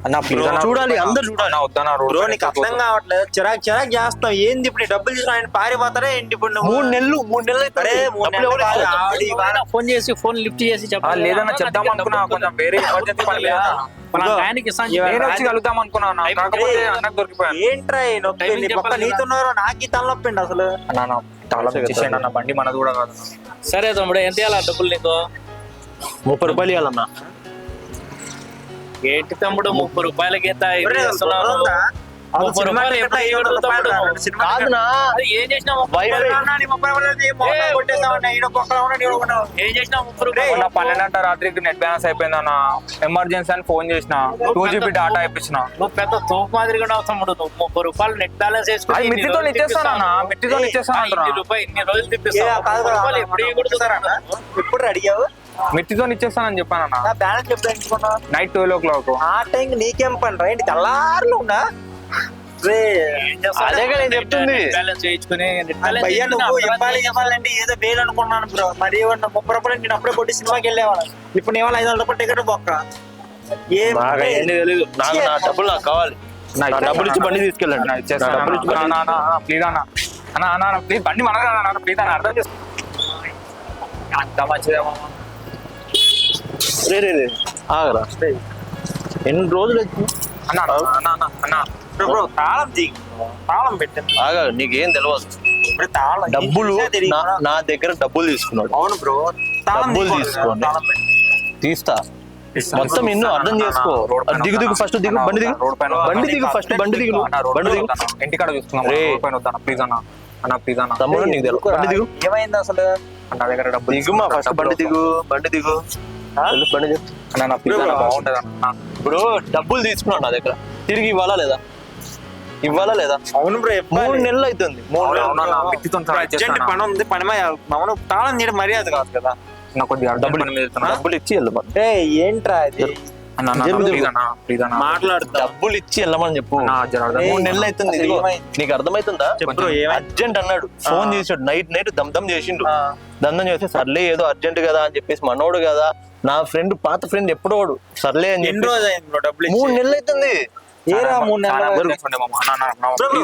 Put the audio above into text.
అన్న ప్లీజ్ అన్న, చూడాలి, అందరు చూడాలి. వద్దన్నా బ్రో నీకు అర్థం కావట్లేదు, చిరాక్ చేస్తావు ఏంది ఇప్పుడు? డబ్బులు తీసుకుని ఆయన పారిపోతారా ఏంటి ఇప్పుడు? 3 నెలలు అరే 3 నెలలు ఫోన్ చేసి ఫోన్ లిఫ్ట్ చేసి చెప్పాలి. లేదన్నా చెప్దాం అనుకున్నా, కొంచెం వేరే ఎమర్జెన్సీ పని లేదా ఆయనకి నేను వచ్చి కలుద్దాం అనుకున్నా, కాకపోతే అన్నకు దొరికిపోయాను. ఏంట్రా ఈ నొప్పి? నీ పక్క నీతున్నారు, నాకు ఈ తలనొప్పిండి అసలు. అన్న తాళం ఇచ్చేసేయండి అన్న, బండి మనది కూడా కాదు. సరే తమ్ముడు, ఎంత ఇవ్వాలా డబ్బులు నీకు? 30 రూపాయలు ఇవ్వాలన్నా. ఏంటి తమ్ముడు 30 రూపాయలకి ఎంత ఒరే, 30 రూపాయలు ఎప్పుడు ఇవ్వడు తమ్ముడు? కాదునా, అది ఏం చేసినా ఏం చేసినా 30 రూపాయలు. మొన్న 12 రాత్రికి నెట్ బ్యాలెన్స్ అయిపోయింది అన్న, ఎమర్జెన్సీ అని ఫోన్ చేసిన, 2GB డాటా ఇప్పించిన. నువ్వు పెద్ద తోపు మాదిరిగా ఉన్నావు తమ్ముడు. నువ్వు 30 రూపాయలు నెట్ బ్యాలెన్స్ వేసుకుని అది మిట్టితో ఇచ్చేస్తాను అన్న, మిట్టితో ఇచ్చేస్తాను అంటున్నా. 20 రూపాయలు ఇన్ని రోజులు తిప్పిస్తాను. 30 రూపాయలు ఎప్పుడు ఇవ్వకూడదు. ఎప్పుడు అడిగావు? మిట్టితో ఇచ్చేస్తానని చెప్పాను అన్న. నా బ్యాలెన్స్ ఎప్పుడు ఎంచుకున్నావు? Night 12 o'clock. ఆ టైం నీకేం పని రా? ఏంటి తెల్లారులు ఉన్నా? అదే కదా నేను చెప్తుంది. బ్యాలెన్స్ వేయించుకుని నెట్ బ్యాలెన్స్ భయ్యా నువ్వు వేయించుకుని ఇవ్వాలంటే ఏదో వేలు అనుకున్నాను బ్రో. మరి 30 రూపాయలు నేను అప్పుడే కొట్టి సినిమాకి వెళ్ళేవాళ్ళం. ఇప్పుడు నేను 500 రూపాయలు టికెట్ బొక్క. ఏం నాకు ఏంటి తెలీదు. నాకు నా డబ్బులు నాకు కావాలి. నా డబ్బులు ఇచ్చి బండి తీసుకెళ్ళండి. నా ఇచ్చేస్తాను డబ్బులు ఇచ్చి బండి ప్లీజ్ అన్న, అన్న ప్లీజ్ బండి మన కదా ప్లీజ్ అన్న, అర్థం చేసుకో. అంత మంచిదేమో రే ఆగరా. ఎన్ని రోజులు వచ్చింది అన్న అన్న అన్న బ్రో తాళం దిగి తాళం పెట్టింది. ఆగా, నీకేం తెలియదు. ఇప్పుడు తాళం డబ్బులు తెలియదు. నా దగ్గర డబ్బులు తీసుకున్నాడు. అవును బ్రో, తాళం డబ్బులు తీసుకోవాలి. తీసుకోండి. తాళం పెట్టి. తీస్తా మొత్తం ఎన్నో అర్థం చేసుకో. దిగు ఫస్ట్ దిగు, బండి దిగు, బండి దిగు ఫస్ట్, బండి దిగు, బండి దిగు. ఇంటికాడ చూసుకుందాం. ప్లీజ్ అన్న, అన్న ప్లీజ్ అన్న. తమ్ముడు నీకు తెలుసు, బండి దిగు. ఏమైంది అసలు? నా దగ్గర డబ్బులు దిగుమా ఫస్ట్, బండి దిగు, బండి దిగు, బండి దిగు. అన్న నా ప్లీజ్ అన్న, బాగుంటది అన్న. ఇప్పుడు డబ్బులు తీసుకున్నాడు నా దగ్గర, తిరిగి ఇవ్వాలా లేదా? అవును బ్రో, 3 నెలలు అవుతుంది. అర్జెంట్ పని ఉంది, పని మమ్మల్ని తాళం తీయడం మర్యాద కాదు కదా. నాకు కొద్దిగా డబ్బులు ఇచ్చి వెళ్ళమని. ఏ ఏంట్రా ఇది? మాట్లాడుతా. డబ్బులు ఇచ్చి వెళ్ళమని చెప్పు. 3 నెలలు అవుతుంది. ఇదిగో, నీకు అర్థమవుతుందా? చెప్పు ఏమైంది? అర్జెంట్ అన్నాడు, ఫోన్ చేసాడు, నైట్ దమ్ చేసిండు. దందం చేస్తే సర్లే ఏదో అర్జెంట్ కదా అని చెప్పేసి, మనోడు కదా నా ఫ్రెండ్, పాత ఫ్రెండ్ ఎప్పుడోడు సర్లే అని ఎన్ని చెప్పి. రోజు అయింది బ్రో డబ్బులు? 3 నెలలు అవుతుంది. ఏరా 3 నెలలు?